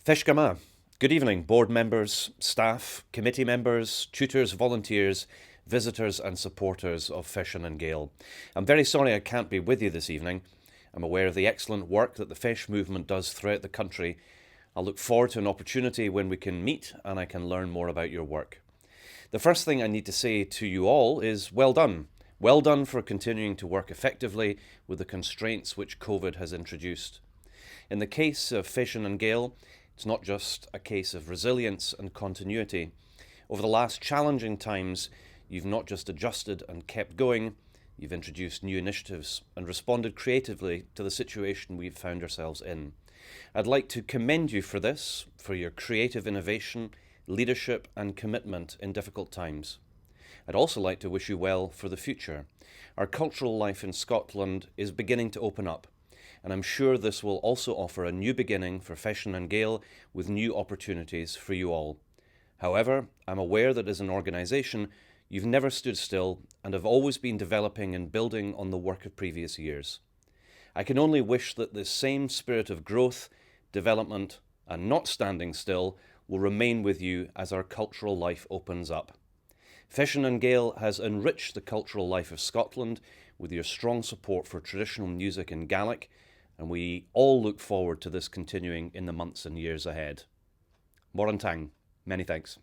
Fèisean. Good evening, board members, staff, committee members, tutors, volunteers, visitors and supporters of Fèisean nan Gàidheal. I'm very sorry I can't be with you this evening. I'm aware of the excellent work that the Fèis movement does throughout the country. I'll look forward to an opportunity when we can meet and I can learn more about your work. The first thing I need to say to you all is well done. Well done for continuing to work effectively with the constraints which COVID has introduced. In the case of Fèisean nan Gàidheal, it's not just a case of resilience and continuity. Over the last challenging times, you've not just adjusted and kept going, you've introduced new initiatives and responded creatively to the situation we've found ourselves in. I'd like to commend you for this, for your creative innovation, leadership and commitment in difficult times. I'd also like to wish you well for the future. Our cultural life in Scotland is beginning to open up, and I'm sure this will also offer a new beginning for Fèisean nan Gàidheal with new opportunities for you all. However, I'm aware that as an organisation, you've never stood still and have always been developing and building on the work of previous years. I can only wish that this same spirit of growth, development and not standing still will remain with you as our cultural life opens up. Fèisean nan Gàidheal has enriched the cultural life of Scotland with your strong support for traditional music in Gaelic, and we all look forward to this continuing in the months and years ahead. Morantang, many thanks.